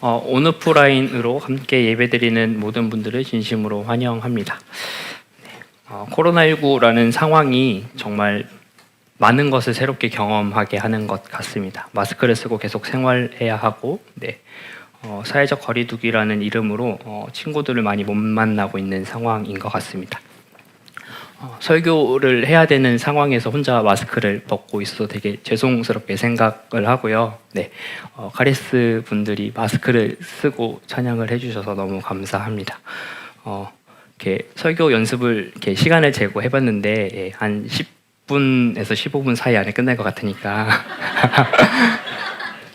온오프라인으로 함께 예배드리는 모든 분들을 진심으로 환영합니다. 코로나19라는 상황이 정말 많은 것을 새롭게 경험하게 하는 것 같습니다. 마스크를 쓰고 계속 생활해야 하고, 사회적 거리두기라는 이름으로 친구들을 많이 못 만나고 있는 상황인 것 같습니다. 설교를 해야 되는 상황에서 혼자 마스크를 벗고 있어서 되게 죄송스럽게 생각을 하고요. 카리스 분들이 마스크를 쓰고 찬양을 해주셔서 너무 감사합니다. 이렇게 설교 연습을 이렇게 시간을 재고 해봤는데 한 10분에서 15분 사이 안에 끝날 것 같으니까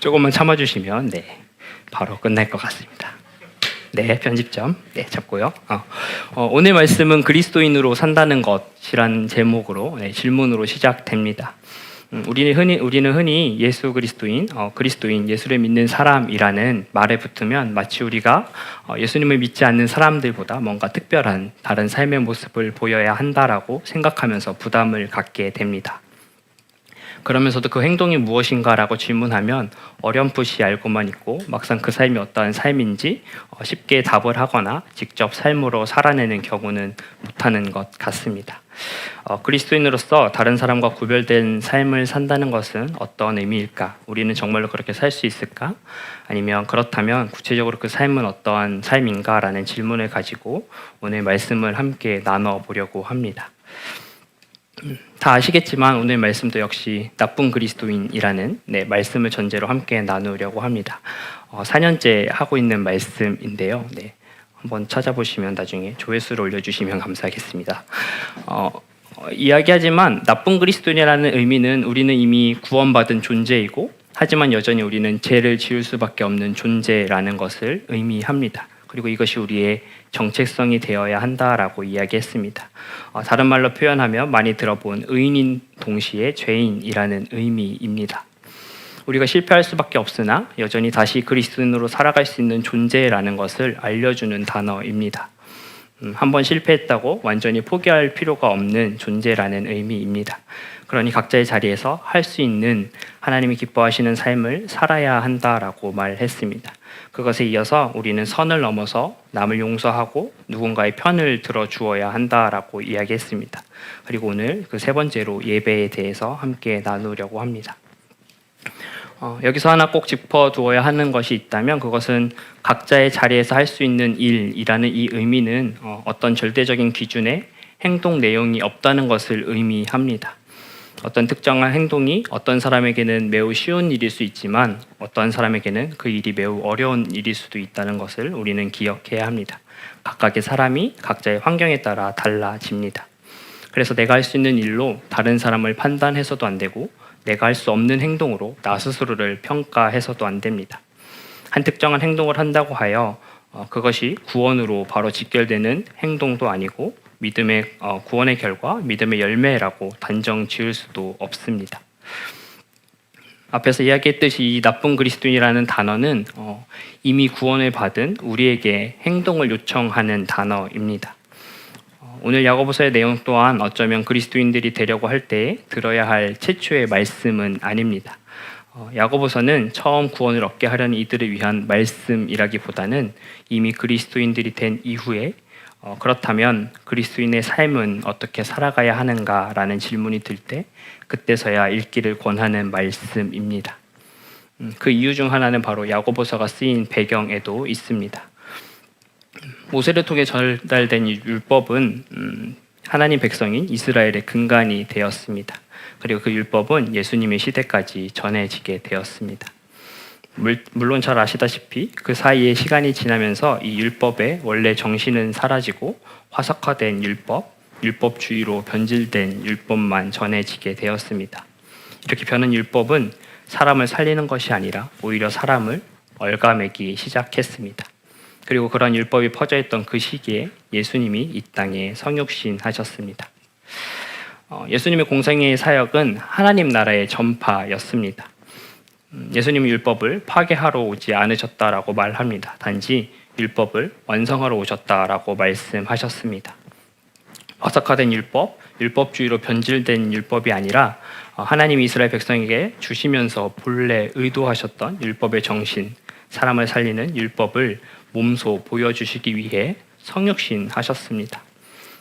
조금만 참아주시면 바로 끝날 것 같습니다. 편집점 잡고요. 오늘 말씀은 그리스도인으로 산다는 것이라는 제목으로 질문으로 시작됩니다. 우리는 흔히 예수 그리스도인, 예수를 믿는 사람이라는 말에 붙으면 마치 우리가 예수님을 믿지 않는 사람들보다 뭔가 특별한 다른 삶의 모습을 보여야 한다라고 생각하면서 부담을 갖게 됩니다. 그러면서도 그 행동이 무엇인가라고 질문하면 어렴풋이 알고만 있고 막상 그 삶이 어떠한 삶인지 쉽게 답을 하거나 직접 삶으로 살아내는 경우는 못하는 것 같습니다. 그리스도인으로서 다른 사람과 구별된 삶을 산다는 것은 어떤 의미일까? 우리는 정말로 그렇게 살 수 있을까? 아니면 그렇다면 구체적으로 그 삶은 어떠한 삶인가? 라는 질문을 가지고 오늘 말씀을 함께 나눠보려고 합니다. 다 아시겠지만 오늘 말씀도 역시 나쁜 그리스도인이라는 말씀을 전제로 함께 나누려고 합니다. 4년째 하고 있는 말씀인데요. 한번 찾아보시면 나중에 조회수를 올려주시면 감사하겠습니다. 이야기하지만 나쁜 그리스도인이라는 의미는 우리는 이미 구원받은 존재이고 하지만 여전히 우리는 죄를 지을 수밖에 없는 존재라는 것을 의미합니다. 그리고 이것이 우리의 정체성이 되어야 한다라고 이야기했습니다. 다른 말로 표현하면 많이 들어본 의인인 동시에 죄인이라는 의미입니다. 우리가 실패할 수밖에 없으나 여전히 다시 그리스도인으로 살아갈 수 있는 존재라는 것을 알려주는 단어입니다. 한번 실패했다고 완전히 포기할 필요가 없는 존재라는 의미입니다. 그러니 각자의 자리에서 할 수 있는 하나님이 기뻐하시는 삶을 살아야 한다라고 말했습니다. 그것에 이어서 우리는 선을 넘어서 남을 용서하고 누군가의 편을 들어주어야 한다라고 이야기했습니다. 그리고 오늘 그 세 번째로 예배에 대해서 함께 나누려고 합니다. 여기서 하나 꼭 짚어두어야 하는 것이 있다면 그것은 각자의 자리에서 할 수 있는 일이라는 이 의미는 어떤 절대적인 기준의 행동 내용이 없다는 것을 의미합니다. 어떤 특정한 행동이 어떤 사람에게는 매우 쉬운 일일 수 있지만 어떤 사람에게는 그 일이 매우 어려운 일일 수도 있다는 것을 우리는 기억해야 합니다. 각각의 사람이 각자의 환경에 따라 달라집니다. 그래서 내가 할 수 있는 일로 다른 사람을 판단해서도 안 되고 내가 할 수 없는 행동으로 나 스스로를 평가해서도 안 됩니다. 한 특정한 행동을 한다고 하여 그것이 구원으로 바로 직결되는 행동도 아니고 믿음의 구원의 결과, 믿음의 열매라고 단정 지을 수도 없습니다. 앞에서 이야기했듯이 이 나쁜 그리스도인이라는 단어는 이미 구원을 받은 우리에게 행동을 요청하는 단어입니다. 오늘 야고보서의 내용 또한 어쩌면 그리스도인들이 되려고 할 때에 들어야 할 최초의 말씀은 아닙니다. 야고보서는 처음 구원을 얻게 하려는 이들을 위한 말씀이라기보다는 이미 그리스도인들이 된 이후에 그렇다면 그리스도인의 삶은 어떻게 살아가야 하는가라는 질문이 들 때 그때서야 읽기를 권하는 말씀입니다. 그 이유 중 하나는 바로 야고보서가 쓰인 배경에도 있습니다. 모세를 통해 전달된 율법은 하나님 백성인 이스라엘의 근간이 되었습니다. 그리고 그 율법은 예수님의 시대까지 전해지게 되었습니다. 물론 잘 아시다시피 그 사이에 시간이 지나면서 이 율법의 원래 정신은 사라지고 화석화된 율법주의로 변질된 율법만 전해지게 되었습니다. 이렇게 변한 율법은 사람을 살리는 것이 아니라 오히려 사람을 얽어매기 시작했습니다. 그리고 그런 율법이 퍼져있던 그 시기에 예수님이 이 땅에 성육신하셨습니다. 예수님의 공생애의 사역은 하나님 나라의 전파였습니다. 예수님이 율법을 파괴하러 오지 않으셨다라고 말합니다. 단지 율법을 완성하러 오셨다라고 말씀하셨습니다. 화석화된 율법주의로 변질된 율법이 아니라 하나님이 이스라엘 백성에게 주시면서 본래 의도하셨던 율법의 정신, 사람을 살리는 율법을 몸소 보여주시기 위해 성육신 하셨습니다.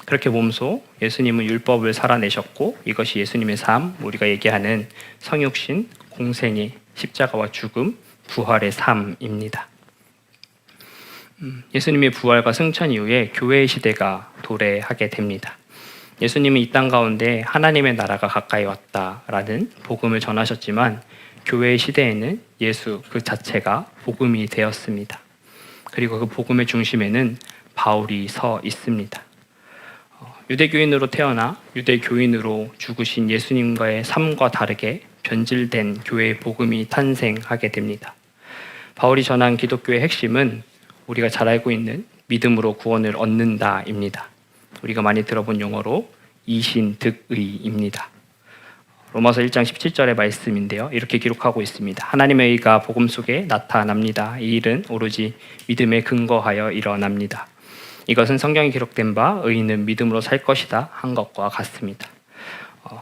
그렇게 몸소 예수님은 율법을 살아내셨고 이것이 예수님의 삶, 우리가 얘기하는 성육신, 공생애, 십자가와 죽음, 부활의 삶입니다. 예수님의 부활과 승천 이후에 교회의 시대가 도래하게 됩니다. 예수님은 이 땅 가운데 하나님의 나라가 가까이 왔다라는 복음을 전하셨지만 교회의 시대에는 예수 그 자체가 복음이 되었습니다. 그리고 그 복음의 중심에는 바울이 서 있습니다. 유대교인으로 태어나 유대교인으로 죽으신 예수님과의 삶과 다르게 변질된 교회의 복음이 탄생하게 됩니다. 바울이 전한 기독교의 핵심은 우리가 잘 알고 있는 믿음으로 구원을 얻는다입니다. 우리가 많이 들어본 용어로 이신득의입니다. 로마서 1장 17절의 말씀인데요. 이렇게 기록하고 있습니다. 하나님의 의가 복음 속에 나타납니다. 이 일은 오로지 믿음에 근거하여 일어납니다. 이것은 성경에 기록된 바 의인은 믿음으로 살 것이다 한 것과 같습니다.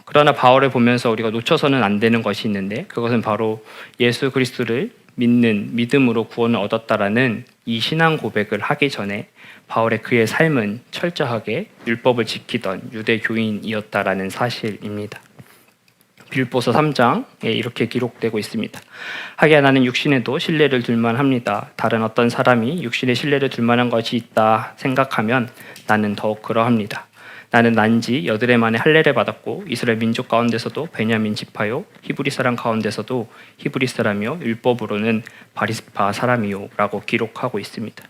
그러나 바울을 보면서 우리가 놓쳐서는 안 되는 것이 있는데 그것은 바로 예수 그리스도를 믿는 믿음으로 구원을 얻었다라는 이 신앙 고백을 하기 전에 바울의 그의 삶은 철저하게 율법을 지키던 유대교인이었다라는 사실입니다. 빌립보서 3장에 이렇게 기록되고 있습니다. 하기야 나는 육신에도 신뢰를 둘만 합니다. 다른 어떤 사람이 육신에 신뢰를 둘 만한 것이 있다 생각하면 나는 더욱 그러합니다. 나는 난지 여드레 만에 할례를 받았고 이스라엘 민족 가운데서도 베냐민 지파요 히브리 사람 가운데서도 히브리 사람이요 율법으로는 바리스파 사람이요 라고 기록하고 있습니다.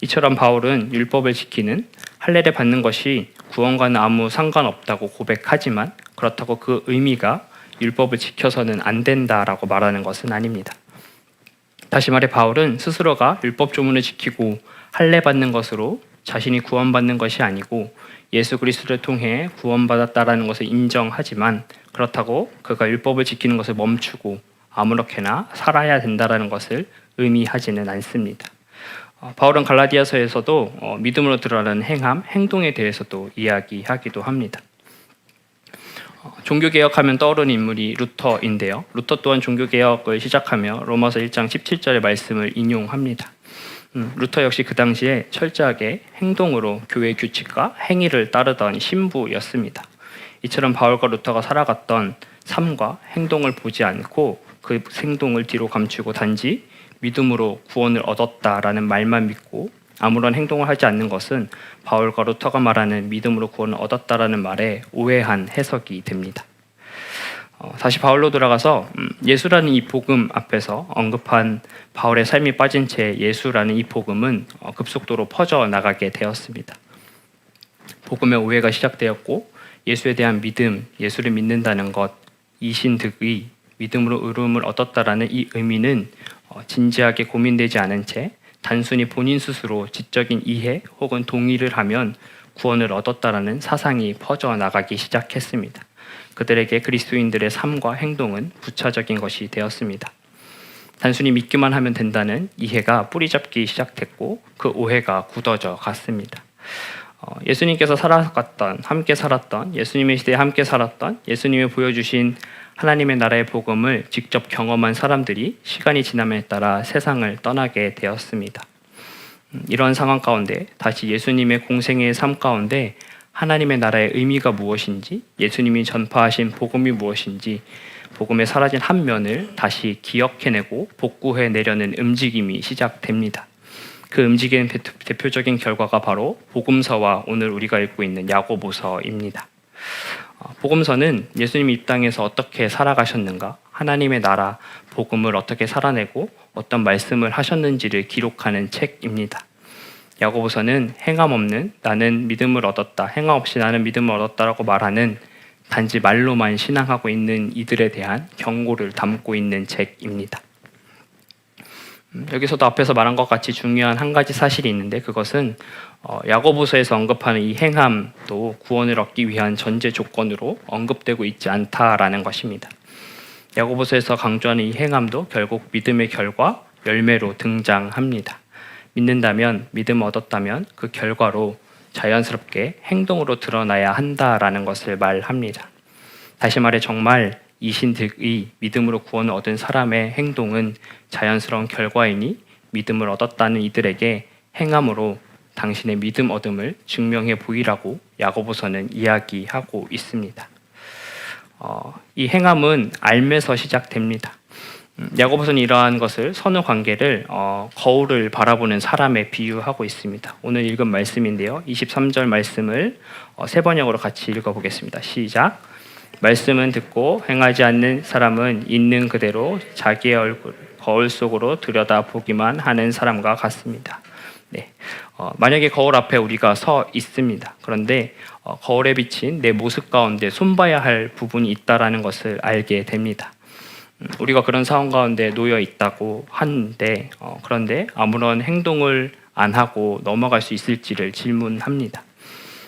이처럼 바울은 율법을 지키는 할례를 받는 것이 구원과는 아무 상관없다고 고백하지만 그렇다고 그 의미가 율법을 지켜서는 안 된다라고 말하는 것은 아닙니다. 다시 말해 바울은 스스로가 율법 조문을 지키고 할례 받는 것으로 자신이 구원받는 것이 아니고 예수 그리스도를 통해 구원받았다라는 것을 인정하지만 그렇다고 그가 율법을 지키는 것을 멈추고 아무렇게나 살아야 된다라는 것을 의미하지는 않습니다. 바울은 갈라디아서에서도 믿음으로 드러나는 행함, 행동에 대해서도 이야기하기도 합니다. 종교개혁하면 떠오르는 인물이 루터인데요. 루터 또한 종교개혁을 시작하며 로마서 1장 17절의 말씀을 인용합니다. 루터 역시 그 당시에 철저하게 행동으로 교회 규칙과 행위를 따르던 신부였습니다. 이처럼 바울과 루터가 살아갔던 삶과 행동을 보지 않고 그 행동을 뒤로 감추고 단지 믿음으로 구원을 얻었다라는 말만 믿고 아무런 행동을 하지 않는 것은 바울과 루터가 말하는 믿음으로 구원을 얻었다라는 말에 오해한 해석이 됩니다. 다시 바울로 돌아가서 예수라는 이 복음 앞에서 언급한 바울의 삶이 빠진 채 예수라는 이 복음은 급속도로 퍼져나가게 되었습니다. 복음의 오해가 시작되었고 예수에 대한 믿음, 예수를 믿는다는 것, 이신득의, 믿음으로 의로움을 얻었다라는 이 의미는 진지하게 고민되지 않은 채 단순히 본인 스스로 지적인 이해 혹은 동의를 하면 구원을 얻었다라는 사상이 퍼져나가기 시작했습니다. 그들에게 그리스도인들의 삶과 행동은 부차적인 것이 되었습니다. 단순히 믿기만 하면 된다는 이해가 뿌리 잡기 시작했고 그 오해가 굳어져 갔습니다. 예수님께서 살아갔던, 함께 살았던, 예수님의 시대에 함께 살았던, 예수님이 보여주신 하나님의 나라의 복음을 직접 경험한 사람들이 시간이 지남에 따라 세상을 떠나게 되었습니다. 이런 상황 가운데 다시 예수님의 공생애의 삶 가운데 하나님의 나라의 의미가 무엇인지, 예수님이 전파하신 복음이 무엇인지, 복음에 사라진 한 면을 다시 기억해내고 복구해내려는 움직임이 시작됩니다. 그 움직임의 대표적인 결과가 바로 복음서와 오늘 우리가 읽고 있는 야고보서입니다. 복음서는 예수님이 이 땅에서 어떻게 살아가셨는가, 하나님의 나라, 복음을 어떻게 살아내고 어떤 말씀을 하셨는지를 기록하는 책입니다. 야고보서는 행함 없는 나는 믿음을 얻었다, 행함 없이 나는 믿음을 얻었다라고 말하는 단지 말로만 신앙하고 있는 이들에 대한 경고를 담고 있는 책입니다. 여기서도 앞에서 말한 것 같이 중요한 한 가지 사실이 있는데 그것은 야고보서에서 언급하는 이 행함도 구원을 얻기 위한 전제 조건으로 언급되고 있지 않다라는 것입니다. 야고보서에서 강조하는 이 행함도 결국 믿음의 결과, 열매로 등장합니다. 믿는다면, 믿음을 얻었다면 그 결과로 자연스럽게 행동으로 드러나야 한다라는 것을 말합니다. 다시 말해 정말 이신득의 믿음으로 구원을 얻은 사람의 행동은 자연스러운 결과이니 믿음을 얻었다는 이들에게 행함으로 당신의 믿음 얻음을 증명해 보이라고 야고보서는 이야기하고 있습니다. 이 행함은 알면서 시작됩니다. 야고보서는 이러한 것을 선후 관계를 거울을 바라보는 사람에 비유하고 있습니다. 오늘 읽은 말씀인데요. 23절 말씀을 세 번역으로 같이 읽어보겠습니다. 시작. 말씀은 듣고 행하지 않는 사람은 있는 그대로 자기의 얼굴 거울 속으로 들여다보기만 하는 사람과 같습니다. 네. 만약에 거울 앞에 우리가 서 있습니다. 그런데 거울에 비친 내 모습 가운데 손봐야 할 부분이 있다라는 것을 알게 됩니다. 우리가 그런 상황 가운데 놓여 있다고 하는데 그런데 아무런 행동을 안 하고 넘어갈 수 있을지를 질문합니다.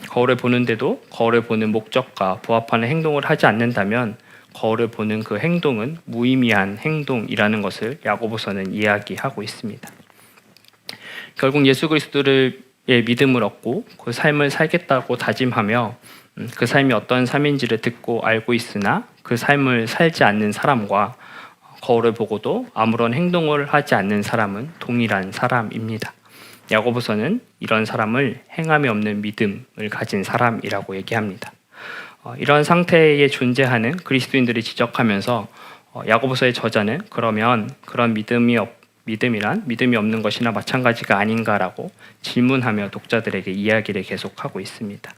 거울을 보는데도 거울을 보는 목적과 부합하는 행동을 하지 않는다면 거울을 보는 그 행동은 무의미한 행동이라는 것을 야고보서는 이야기하고 있습니다. 결국 예수 그리스도의 믿음을 얻고 그 삶을 살겠다고 다짐하며 그 삶이 어떤 삶인지를 듣고 알고 있으나 그 삶을 살지 않는 사람과 거울을 보고도 아무런 행동을 하지 않는 사람은 동일한 사람입니다. 야고보서는 이런 사람을 행함이 없는 믿음을 가진 사람이라고 얘기합니다. 이런 상태에 존재하는 그리스도인들이 지적하면서 야고보서의 저자는 그러면 그런 믿음이란 믿음이 없는 것이나 마찬가지가 아닌가라고 질문하며 독자들에게 이야기를 계속하고 있습니다.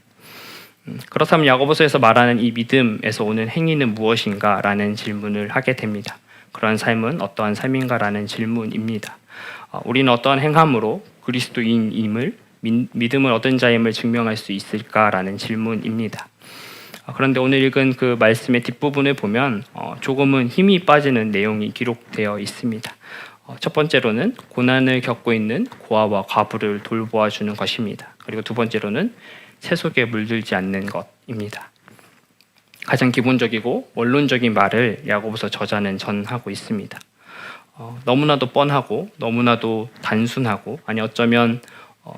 그렇다면 야고보서에서 말하는 이 믿음에서 오는 행위는 무엇인가라는 질문을 하게 됩니다. 그런 삶은 어떠한 삶인가라는 질문입니다. 우리는 어떠한 행함으로 그리스도인임을 믿음을 얻은 자임을 증명할 수 있을까라는 질문입니다. 그런데 오늘 읽은 그 말씀의 뒷부분을 보면 조금은 힘이 빠지는 내용이 기록되어 있습니다. 첫 번째로는 고난을 겪고 있는 고아와 과부를 돌보아 주는 것입니다. 그리고 두 번째로는 새 속에 물들지 않는 것입니다. 가장 기본적이고 원론적인 말을 야고보서 저자는 전하고 있습니다. 너무나도 뻔하고 너무나도 단순하고 아니 어쩌면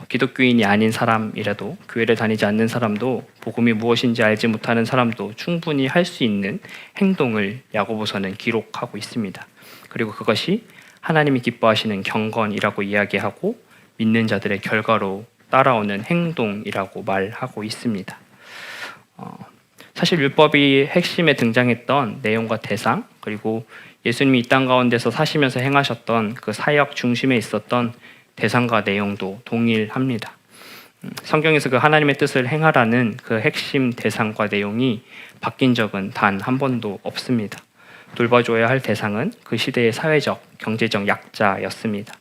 기독교인이 아닌 사람이라도 교회를 다니지 않는 사람도 복음이 무엇인지 알지 못하는 사람도 충분히 할 수 있는 행동을 야고보서는 기록하고 있습니다. 그리고 그것이 하나님이 기뻐하시는 경건이라고 이야기하고 믿는 자들의 결과로 따라오는 행동이라고 말하고 있습니다. 사실 율법이 핵심에 등장했던 내용과 대상 그리고 예수님이 이 땅 가운데서 사시면서 행하셨던 그 사역 중심에 있었던 대상과 내용도 동일합니다. 성경에서 그 하나님의 뜻을 행하라는 그 핵심 대상과 내용이 바뀐 적은 단 한 번도 없습니다. 돌봐줘야 할 대상은 그 시대의 사회적, 경제적 약자였습니다.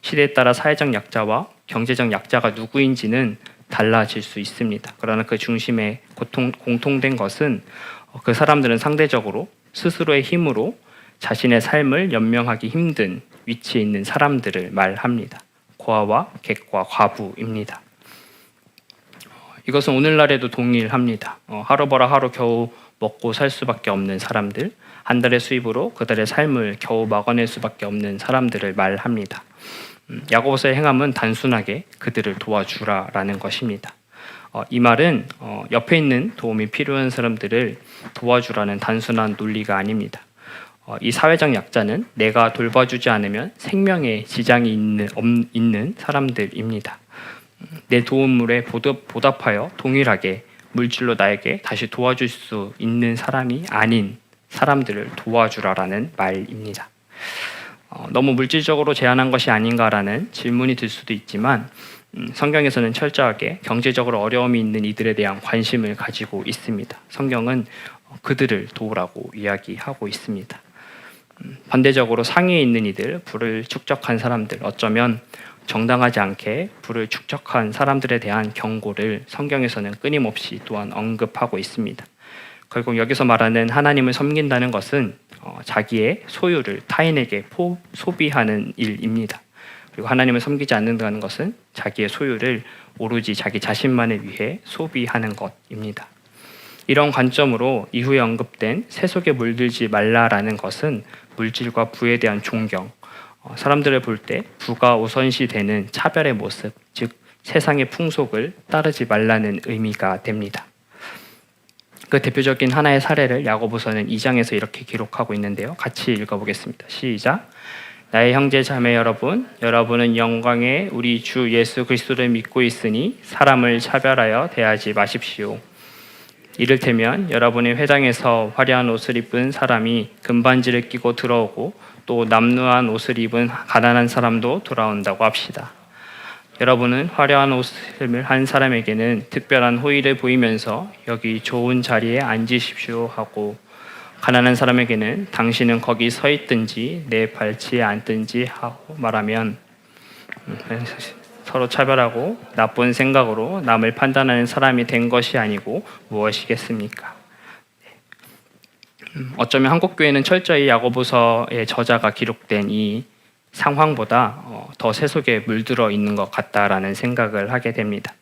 시대에 따라 사회적 약자와 경제적 약자가 누구인지는 달라질 수 있습니다. 그러나 그 중심에 공통된 것은 그 사람들은 상대적으로 스스로의 힘으로 자신의 삶을 연명하기 힘든 위치에 있는 사람들을 말합니다. 고아와 객과 과부입니다. 이것은 오늘날에도 동일합니다. 하루 벌어 하루 겨우 먹고 살 수밖에 없는 사람들, 한 달의 수입으로 그들의 삶을 겨우 막아낼 수밖에 없는 사람들을 말합니다. 야고보서의 행함은 단순하게 그들을 도와주라라는 것입니다. 이 말은 옆에 있는 도움이 필요한 사람들을 도와주라는 단순한 논리가 아닙니다. 이 사회적 약자는 내가 돌봐주지 않으면 생명에 지장이 있는 사람들입니다. 내 도움물에 보답하여 동일하게 물질로 나에게 다시 도와줄 수 있는 사람이 아닌 사람들을 도와주라라는 말입니다. 너무 물질적으로 제한한 것이 아닌가라는 질문이 들 수도 있지만 성경에서는 철저하게 경제적으로 어려움이 있는 이들에 대한 관심을 가지고 있습니다. 성경은 그들을 도우라고 이야기하고 있습니다. 반대적으로 상위에 있는 이들, 부를 축적한 사람들, 어쩌면 정당하지 않게 부를 축적한 사람들에 대한 경고를 성경에서는 끊임없이 또한 언급하고 있습니다. 결국 여기서 말하는 하나님을 섬긴다는 것은 자기의 소유를 타인에게 소비하는 일입니다. 그리고 하나님을 섬기지 않는다는 것은 자기의 소유를 오로지 자기 자신만을 위해 소비하는 것입니다. 이런 관점으로 이후에 언급된 새 속에 물들지 말라라는 것은 물질과 부에 대한 존경, 사람들을 볼 때 부가 우선시되는 차별의 모습, 즉 세상의 풍속을 따르지 말라는 의미가 됩니다. 그 대표적인 하나의 사례를 야고보서는 2장에서 이렇게 기록하고 있는데요. 같이 읽어보겠습니다. 시작. 나의 형제 자매 여러분, 여러분은 영광의 우리 주 예수 그리스도를 믿고 있으니 사람을 차별하여 대하지 마십시오. 이를테면 여러분의 회당에서 화려한 옷을 입은 사람이 금반지를 끼고 들어오고 또 남루한 옷을 입은 가난한 사람도 돌아온다고 합시다. 여러분은 화려한 옷을 한 사람에게는 특별한 호의를 보이면서 여기 좋은 자리에 앉으십시오 하고, 가난한 사람에게는 당신은 거기 서 있든지 내 발치에 앉든지 하고 말하면 서로 차별하고 나쁜 생각으로 남을 판단하는 사람이 된 것이 아니고 무엇이겠습니까? 어쩌면 한국교회는 철저히 야고보서의 저자가 기록된 이 상황보다 더 세속에 물들어 있는 것 같다라는 생각을 하게 됩니다.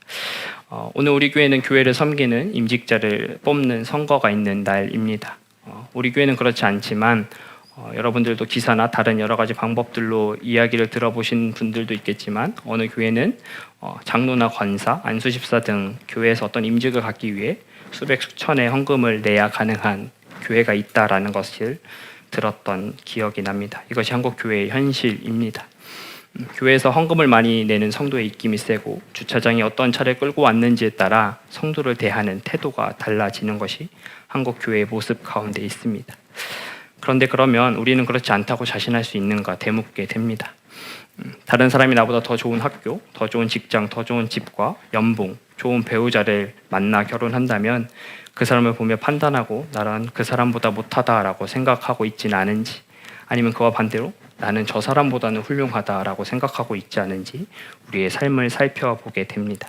오늘 우리 교회는 교회를 섬기는 임직자를 뽑는 선거가 있는 날입니다. 우리 교회는 그렇지 않지만 여러분들도 기사나 다른 여러 가지 방법들로 이야기를 들어보신 분들도 있겠지만 어느 교회는 장로나 권사, 안수집사 등 교회에서 어떤 임직을 갖기 위해 수백 수천의 헌금을 내야 가능한 교회가 있다라는 것을 들었던 기억이 납니다. 이것이 한국 교회의 현실입니다. 교회에서 헌금을 많이 내는 성도의 입김이 세고 주차장에 어떤 차를 끌고 왔는지에 따라 성도를 대하는 태도가 달라지는 것이 한국 교회의 모습 가운데 있습니다. 그런데 그러면 우리는 그렇지 않다고 자신할 수 있는가 되묻게 됩니다. 다른 사람이 나보다 더 좋은 학교, 더 좋은 직장, 더 좋은 집과 연봉, 좋은 배우자를 만나 결혼한다면 그 사람을 보며 판단하고 나는 그 사람보다 못하다라고 생각하고 있지는 않은지, 아니면 그와 반대로 나는 저 사람보다는 훌륭하다라고 생각하고 있지 않은지 우리의 삶을 살펴보게 됩니다.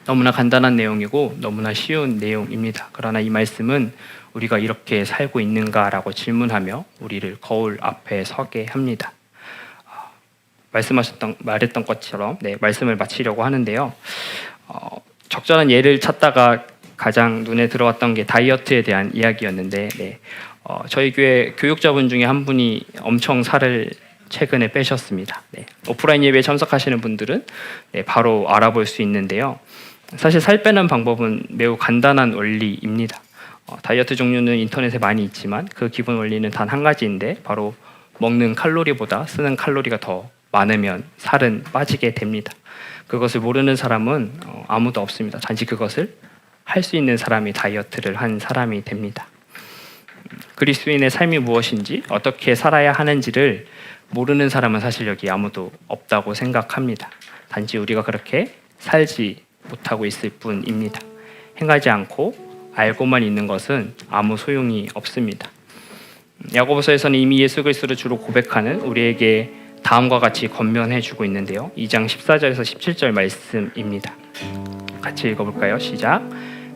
너무나 간단한 내용이고 너무나 쉬운 내용입니다. 그러나 이 말씀은 우리가 이렇게 살고 있는가라고 질문하며 우리를 거울 앞에 서게 합니다. 말했던 것처럼 말씀을 마치려고 하는데요. 적절한 예를 찾다가 가장 눈에 들어왔던 게 다이어트에 대한 이야기였는데 저희 교회 교육자분 중에 한 분이 엄청 살을 최근에 빼셨습니다. 오프라인 예배에 참석하시는 분들은 바로 알아볼 수 있는데요. 사실 살 빼는 방법은 매우 간단한 원리입니다. 다이어트 종류는 인터넷에 많이 있지만 그 기본 원리는 단 한 가지인데 바로 먹는 칼로리보다 쓰는 칼로리가 더 많으면 살은 빠지게 됩니다. 그것을 모르는 사람은 아무도 없습니다. 단지 그것을 할 수 있는 사람이 다이어트를 한 사람이 됩니다. 그리스도인의 삶이 무엇인지 어떻게 살아야 하는지를 모르는 사람은 사실 여기 아무도 없다고 생각합니다. 단지 우리가 그렇게 살지 못하고 있을 뿐입니다. 행하지 않고 알고만 있는 것은 아무 소용이 없습니다. 야고보서에서는 이미 예수 그리스도를 주로 고백하는 우리에게 다음과 같이 권면해주고 있는데요. 2장 14절에서 17절 말씀입니다. 같이 읽어볼까요? 시작.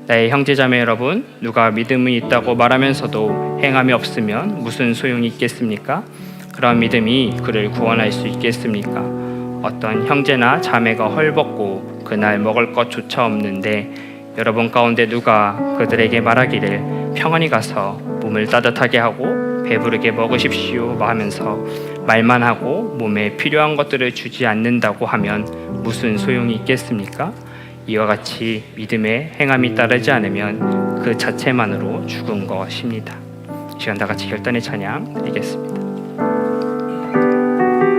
나의 형제자매 여러분, 누가 믿음이 있다고 말하면서도 행함이 없으면 무슨 소용이 있겠습니까? 그런 믿음이 그를 구원할 수 있겠습니까? 어떤 형제나 자매가 헐벗고 그날 먹을 것조차 없는데 여러분 가운데 누가 그들에게 말하기를 평안히 가서 몸을 따뜻하게 하고 배부르게 먹으십시오 하면서 말만 하고 몸에 필요한 것들을 주지 않는다고 하면 무슨 소용이 있겠습니까? 이와 같이 믿음에 행함이 따르지 않으면 그 자체만으로 죽은 것입니다. 이 시간 다 같이 결단의 찬양 드리겠습니다.